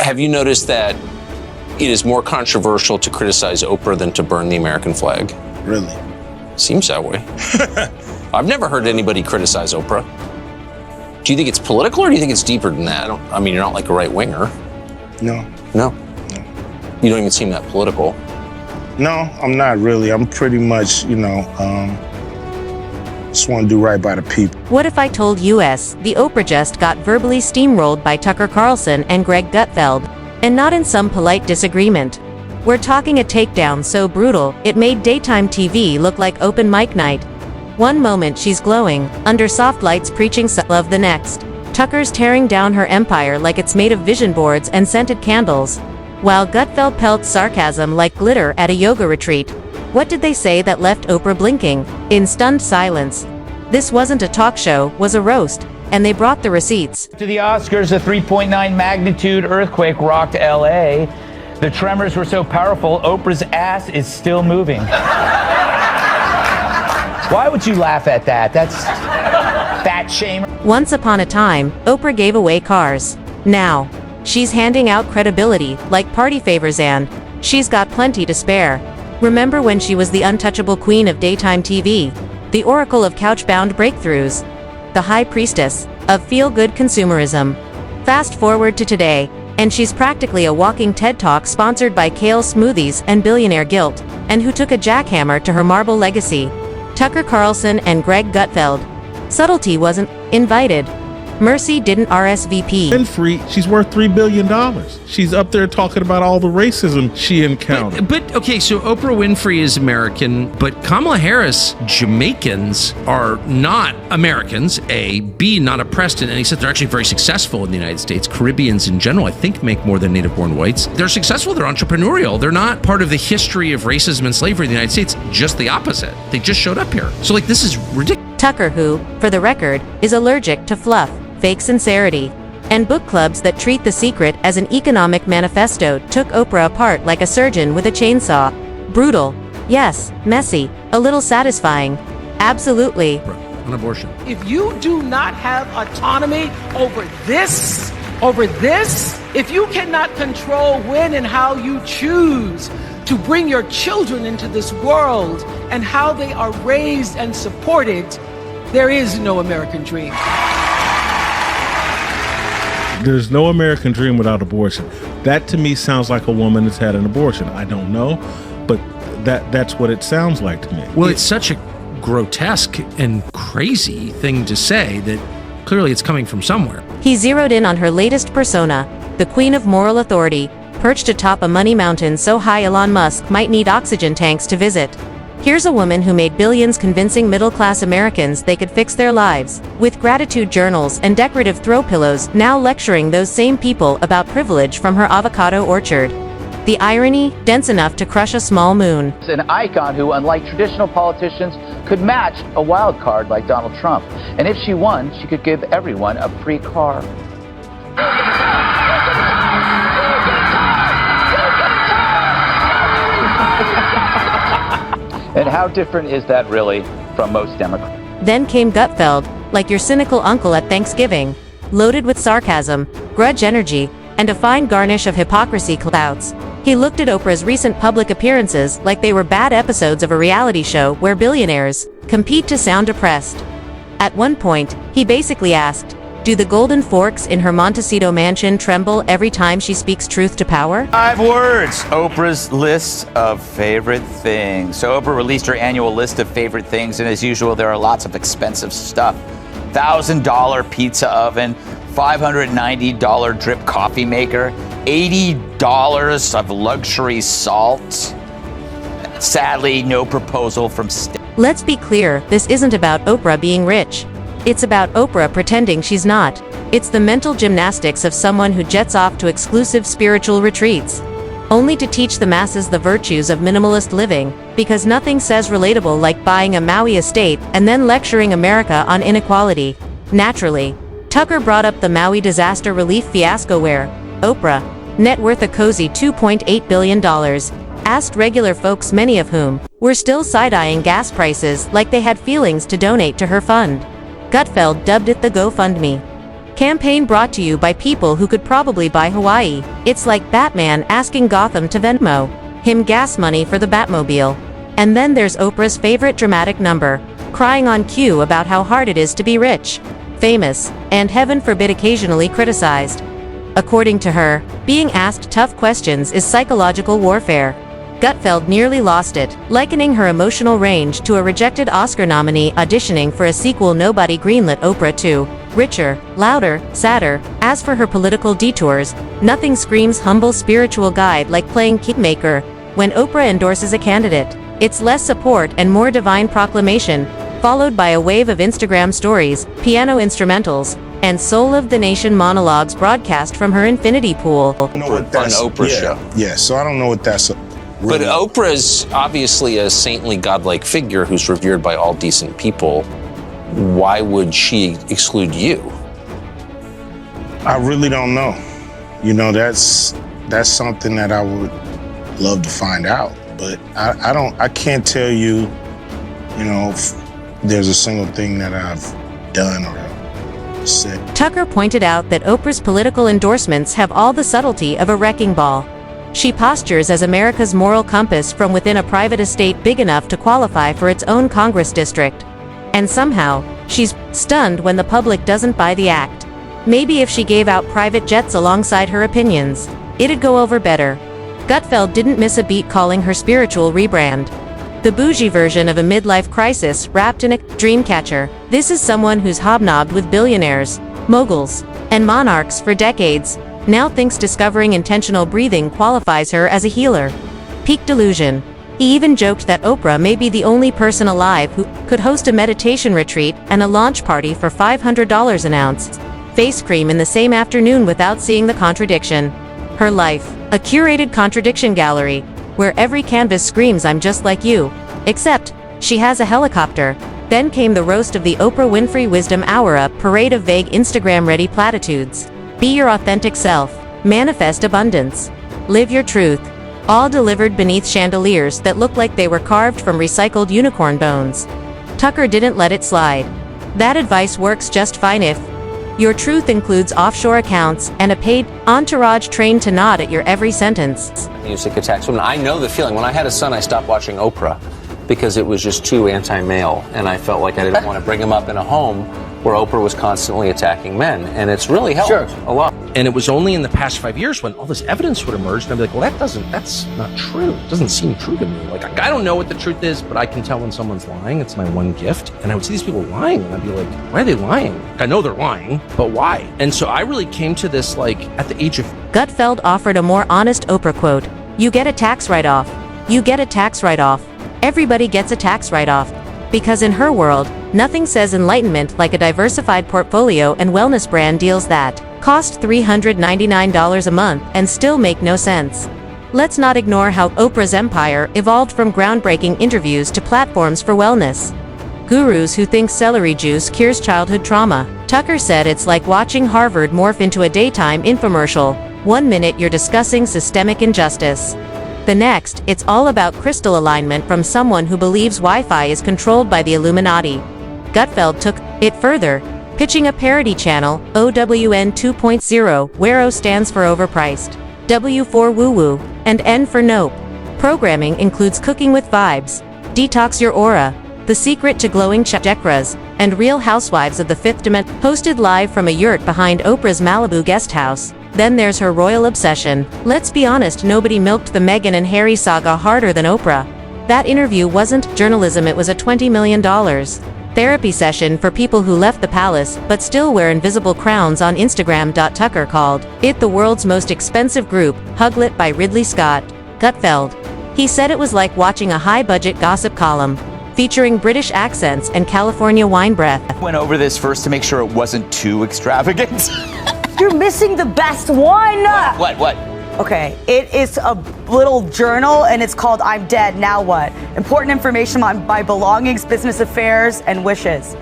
Have you noticed that it is more controversial to criticize Oprah than to burn the American flag? Really? Seems that way. I've never heard anybody criticize Oprah. Do you think it's political, or do you think it's deeper than that? I mean, you're not like a right-winger. No. No? You don't even seem that political. No, I'm not really. I'm pretty much, just want to do right by the people. What if I told US the Oprah just got verbally steamrolled by Tucker Carlson and Greg Gutfeld, and not in some polite disagreement? We're talking a takedown so brutal, it made daytime TV look like open mic night. One moment she's glowing, under soft lights preaching love, the next Tucker's tearing down her empire like it's made of vision boards and scented candles, while Gutfeld pelts sarcasm like glitter at a yoga retreat. What did they say that left Oprah blinking, in stunned silence? This wasn't a talk show, was a roast, and they brought the receipts. To the Oscars, a 3.9 magnitude earthquake rocked LA. The tremors were so powerful, Oprah's ass is still moving. Why would you laugh at that? That's fat shame. Once upon a time, Oprah gave away cars. Now, she's handing out credibility, like party favors, and she's got plenty to spare. Remember when she was the untouchable queen of daytime TV? The oracle of couch-bound breakthroughs? The high priestess of feel-good consumerism? Fast forward to today, and she's practically a walking TED Talk sponsored by kale smoothies and billionaire guilt, and who took a jackhammer to her marble legacy? Tucker Carlson and Greg Gutfeld. Subtlety wasn't invited. Mercy didn't RSVP. Winfrey, she's worth $3 billion. She's up there talking about all the racism she encountered. But okay, so Oprah Winfrey is American, but Kamala Harris, Jamaicans are not Americans, A. B, not oppressed in any sense. They're actually very successful in the United States. Caribbeans in general, I think, make more than native-born whites. They're successful, they're entrepreneurial. They're not part of the history of racism and slavery in the United States, just the opposite. They just showed up here. So, this is ridiculous. Tucker, who, for the record, is allergic to fluff, fake sincerity, and book clubs that treat The Secret as an economic manifesto, took Oprah apart like a surgeon with a chainsaw. Brutal. Yes. Messy. A little satisfying. Absolutely. On abortion. If you do not have autonomy over this, if you cannot control when and how you choose to bring your children into this world and how they are raised and supported, there is no American dream. There's no American dream without abortion. That to me sounds like a woman that's had an abortion. I don't know, but that's what it sounds like to me. Well, it's such a grotesque and crazy thing to say that clearly it's coming from somewhere. He zeroed in on her latest persona, the queen of moral authority, perched atop a money mountain so high Elon Musk might need oxygen tanks to visit. Here's a woman who made billions convincing middle-class Americans they could fix their lives, with gratitude journals and decorative throw pillows, now lecturing those same people about privilege from her avocado orchard. The irony, dense enough to crush a small moon. An icon who, unlike traditional politicians, could match a wild card like Donald Trump. And if she won, she could give everyone a free car. And how different is that really from most Democrats? Then came Gutfeld, like your cynical uncle at Thanksgiving, loaded with sarcasm, grudge energy, and a fine garnish of hypocrisy clouds. He looked at Oprah's recent public appearances like they were bad episodes of a reality show where billionaires compete to sound oppressed. At one point, he basically asked, do the golden forks in her Montecito mansion tremble every time she speaks truth to power? 5 words, Oprah's list of favorite things. So Oprah released her annual list of favorite things, and as usual, there are lots of expensive stuff. $1,000 pizza oven, $590 drip coffee maker, $80 of luxury salt. Sadly, no proposal from Let's be clear, this isn't about Oprah being rich. It's about Oprah pretending she's not. It's the mental gymnastics of someone who jets off to exclusive spiritual retreats, only to teach the masses the virtues of minimalist living, because nothing says relatable like buying a Maui estate and then lecturing America on inequality. Naturally, Tucker brought up the Maui disaster relief fiasco where Oprah, net worth a cozy $2.8 billion, asked regular folks, many of whom were still side-eyeing gas prices like they had feelings to donate to her fund. Gutfeld dubbed it the GoFundMe. Campaign brought to you by people who could probably buy Hawaii. It's like Batman asking Gotham to Venmo him gas money for the Batmobile. And then there's Oprah's favorite dramatic number, crying on cue about how hard it is to be rich, famous, and heaven forbid occasionally criticized. According to her, being asked tough questions is psychological warfare. Gutfeld nearly lost it, likening her emotional range to a rejected Oscar nominee auditioning for a sequel nobody greenlit Oprah to. Richer, louder, sadder. As for her political detours, nothing screams humble spiritual guide like playing kingmaker when Oprah endorses a candidate. It's less support and more divine proclamation, followed by a wave of Instagram stories, piano instrumentals, and Soul of the Nation monologues broadcast from her infinity pool. I know what that's, an Oprah show. Yeah, so I don't know what that's. But Oprah's obviously a saintly, godlike figure who's revered by all decent people. Why would she exclude you? I really don't know. You know, that's something that I would love to find out. But I can't tell you, you know, if there's a single thing that I've done or said. Tucker pointed out that Oprah's political endorsements have all the subtlety of a wrecking ball. She postures as America's moral compass from within a private estate big enough to qualify for its own Congress district. And somehow, she's stunned when the public doesn't buy the act. Maybe if she gave out private jets alongside her opinions, it'd go over better. Gutfeld didn't miss a beat calling her spiritual rebrand the bougie version of a midlife crisis wrapped in a dream catcher. This is someone who's hobnobbed with billionaires, moguls, and monarchs for decades, now thinks discovering intentional breathing qualifies her as a healer. Peak delusion. He even joked that Oprah may be the only person alive who could host a meditation retreat and a launch party for $500 an ounce face cream in the same afternoon without seeing the contradiction. Her life, a curated contradiction gallery, where every canvas screams I'm just like you. Except, she has a helicopter. Then came the roast of the Oprah Winfrey Wisdom Hour, a parade of vague Instagram-ready platitudes. Be your authentic self. Manifest abundance. Live your truth. All delivered beneath chandeliers that look like they were carved from recycled unicorn bones. Tucker didn't let it slide. That advice works just fine if your truth includes offshore accounts and a paid entourage trained to nod at your every sentence. Music attacks women. I know the feeling. When I had a son, I stopped watching Oprah because it was just too anti-male, and I felt like I didn't want to bring him up in a home where Oprah was constantly attacking men, and it's really helped a lot. And it was only in the past 5 years when all this evidence would emerge, and I'd be like, well, that's not true. It doesn't seem true to me. Like, I don't know what the truth is, but I can tell when someone's lying. It's my one gift. And I would see these people lying, and I'd be like, why are they lying? I know they're lying, but why? And so I really came to this, like, at the age of... Gutfeld offered a more honest Oprah quote. You get a tax write-off. You get a tax write-off. Everybody gets a tax write-off. Because in her world, nothing says enlightenment like a diversified portfolio and wellness brand deals that cost $399 a month and still make no sense. Let's not ignore how Oprah's empire evolved from groundbreaking interviews to platforms for wellness. Gurus who think celery juice cures childhood trauma. Tucker said it's like watching Harvard morph into a daytime infomercial. 1 minute you're discussing systemic injustice. The next, it's all about crystal alignment from someone who believes Wi-Fi is controlled by the Illuminati. Gutfeld took it further, pitching a parody channel, OWN 2.0, where O stands for overpriced, W for woo-woo, and N for nope. Programming includes Cooking with Vibes, Detox Your Aura, The Secret to Glowing Chakras, and Real Housewives of the Fifth Dimension. Hosted live from a yurt behind Oprah's Malibu guest house. Then there's her royal obsession. Let's be honest, nobody milked the Meghan and Harry saga harder than Oprah. That interview wasn't journalism, it was a $20 million therapy session for people who left the palace but still wear invisible crowns on Instagram. Tucker called it the world's most expensive group, Huglet by Ridley Scott. Gutfeld. He said it was like watching a high-budget gossip column, featuring British accents and California wine breath. Went over this first to make sure it wasn't too extravagant. You're missing the best one. What? Okay, it is a little journal and it's called I'm Dead, Now What? Important information on my belongings, business affairs, and wishes.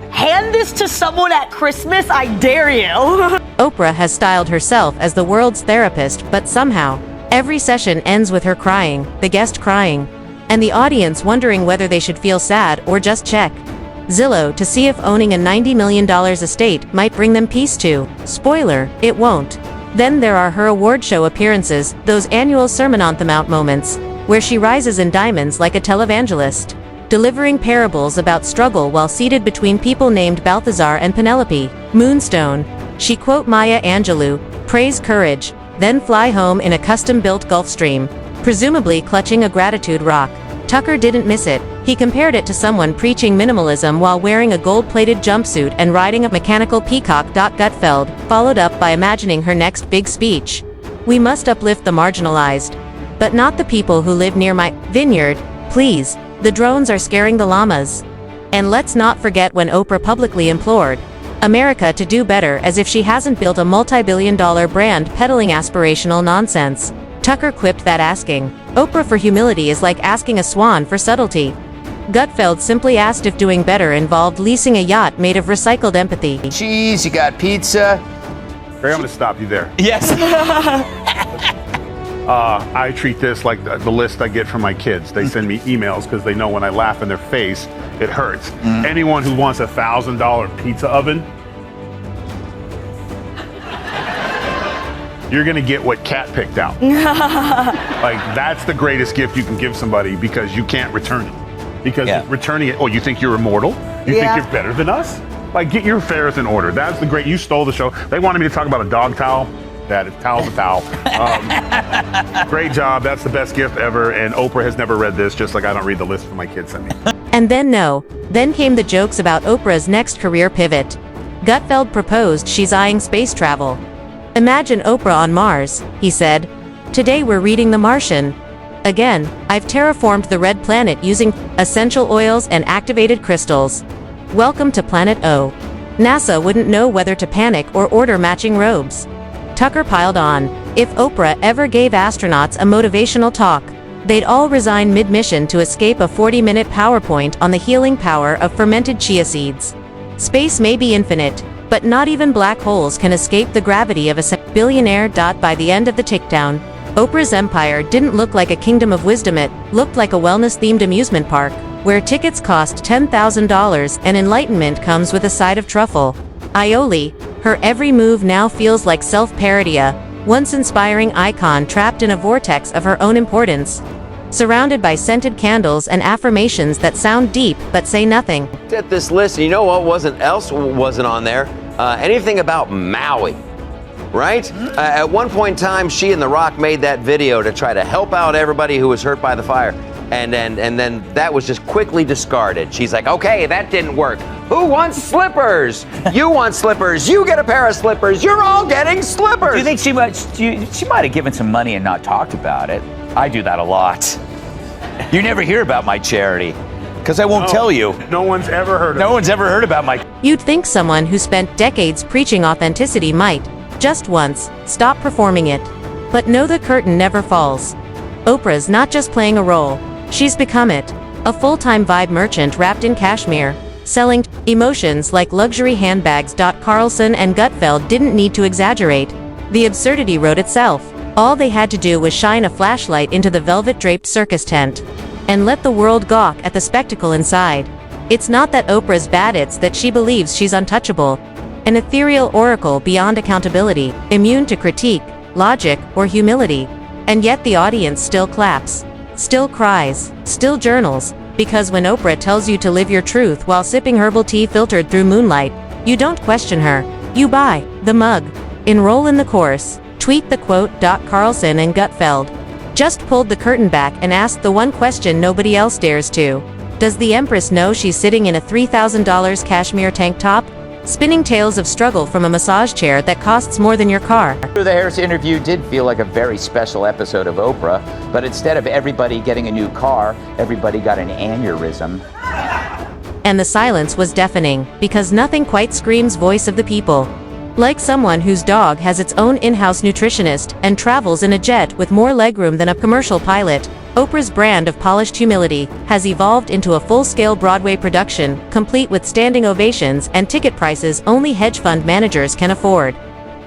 Hand this to someone at Christmas, I dare you. Oprah has styled herself as the world's therapist, but somehow, every session ends with her crying, the guest crying, and the audience wondering whether they should feel sad or just check. Zillow to see if owning a $90 million estate might bring them peace too. Spoiler, it won't. Then there are her award show appearances, those annual sermon on the mount moments, where she rises in diamonds like a televangelist, delivering parables about struggle while seated between people named Balthazar and Penelope. Moonstone. She quote Maya Angelou, praise courage, then fly home in a custom-built Gulfstream, presumably clutching a gratitude rock. Tucker didn't miss it. He compared it to someone preaching minimalism while wearing a gold-plated jumpsuit and riding a mechanical peacock. Gutfeld followed up by imagining her next big speech. We must uplift the marginalized, but not the people who live near my vineyard, please. The drones are scaring the llamas. And let's not forget when Oprah publicly implored America to do better, as if she hasn't built a multi-billion-dollar brand peddling aspirational nonsense. Tucker quipped that asking Oprah for humility is like asking a swan for subtlety. Gutfeld simply asked if doing better involved leasing a yacht made of recycled empathy. Cheese, you got pizza. Barry, I'm going to stop you there. Yes. I treat this like the list I get from my kids. They send me emails because they know when I laugh in their face, it hurts. Anyone who wants a $1,000 pizza oven, you're going to get what Kat picked out. Like, that's the greatest gift you can give somebody because you can't return it. Because returning it, oh, you think you're immortal? You think you're better than us? Like, get your affairs in order. That's the great, you stole the show. They wanted me to talk about a dog towel. That towel's a towel. Great job. That's the best gift ever. And Oprah has never read this, just like I don't read the list for my kids send me. And then came the jokes about Oprah's next career pivot. Gutfeld proposed she's eyeing space travel. Imagine Oprah on Mars, he said. Today we're reading The Martian. Again, I've terraformed the red planet using essential oils and activated crystals. Welcome to Planet O. NASA wouldn't know whether to panic or order matching robes. Tucker piled on, if Oprah ever gave astronauts a motivational talk, they'd all resign mid-mission to escape a 40-minute PowerPoint on the healing power of fermented chia seeds. Space may be infinite, but not even black holes can escape the gravity of a billionaire. By the end of the tick-down, Oprah's empire didn't look like a kingdom of wisdom, it looked like a wellness-themed amusement park, where tickets cost $10,000 and enlightenment comes with a side of truffle. Aioli, her every move now feels like self-parodia, once inspiring icon trapped in a vortex of her own importance. Surrounded by scented candles and affirmations that sound deep but say nothing. At this list, you know what wasn't on there? Anything about Maui, right? At one point in time, she and The Rock made that video to try to help out everybody who was hurt by the fire. And then that was just quickly discarded. She's like, okay, that didn't work. Who wants slippers? You want slippers. You get a pair of slippers. You're all getting slippers. Do you think she might have given some money and not talked about it? I do that a lot. You never hear about my charity because I won't tell you. No one's ever heard of it. No one's ever heard about my... You'd think someone who spent decades preaching authenticity might, just once, stop performing it. But no, the curtain never falls. Oprah's not just playing a role. She's become it. A full-time vibe merchant wrapped in cashmere, selling emotions like luxury handbags. Carlson and Gutfeld didn't need to exaggerate. The absurdity wrote itself. All they had to do was shine a flashlight into the velvet-draped circus tent and let the world gawk at the spectacle inside. It's not that Oprah's bad, it's that she believes she's untouchable. An ethereal oracle beyond accountability, immune to critique, logic, or humility. And yet the audience still claps, still cries, still journals, because when Oprah tells you to live your truth while sipping herbal tea filtered through moonlight, you don't question her. You buy the mug. Enroll in the course. Tweet the quote. Carlson and Gutfeld just pulled the curtain back and asked the one question nobody else dares to. Does the Empress know she's sitting in a $3,000 cashmere tank top, spinning tales of struggle from a massage chair that costs more than your car? The Harris interview did feel like a very special episode of Oprah, but instead of everybody getting a new car, everybody got an aneurysm. And the silence was deafening, because nothing quite screams voice of the people. Like someone whose dog has its own in-house nutritionist and travels in a jet with more legroom than a commercial pilot, Oprah's brand of polished humility has evolved into a full-scale Broadway production, complete with standing ovations and ticket prices only hedge fund managers can afford.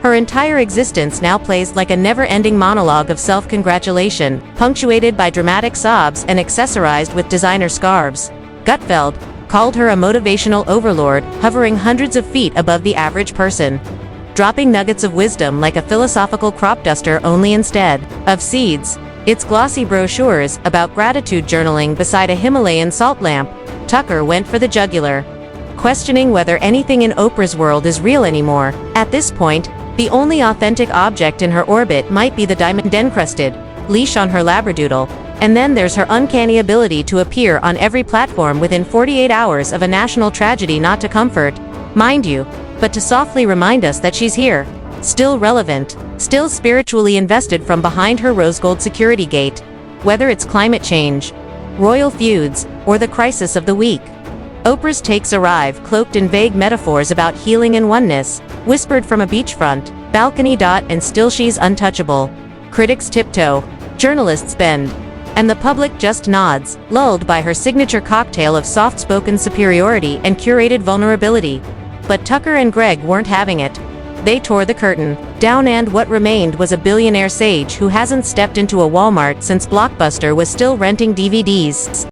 Her entire existence now plays like a never-ending monologue of self-congratulation, punctuated by dramatic sobs and accessorized with designer scarves. Gutfeld, called her a motivational overlord, hovering hundreds of feet above the average person, dropping nuggets of wisdom like a philosophical crop duster, only instead of seeds. Its glossy brochures about gratitude journaling beside a Himalayan salt lamp. Tucker went for the jugular, questioning whether anything in Oprah's world is real anymore. At this point, the only authentic object in her orbit might be the diamond-encrusted leash on her labradoodle, and then there's her uncanny ability to appear on every platform within 48 hours of a national tragedy, not to comfort, mind you, but to softly remind us that she's here, still relevant, still spiritually invested from behind her rose gold security gate. Whether it's climate change, royal feuds, or the crisis of the week, Oprah's takes arrive cloaked in vague metaphors about healing and oneness, whispered from a beachfront balcony. And still she's untouchable. Critics tiptoe, journalists bend, and the public just nods, lulled by her signature cocktail of soft-spoken superiority and curated vulnerability. But Tucker and Greg weren't having it. They tore the curtain down, and what remained was a billionaire sage who hasn't stepped into a Walmart since Blockbuster was still renting DVDs.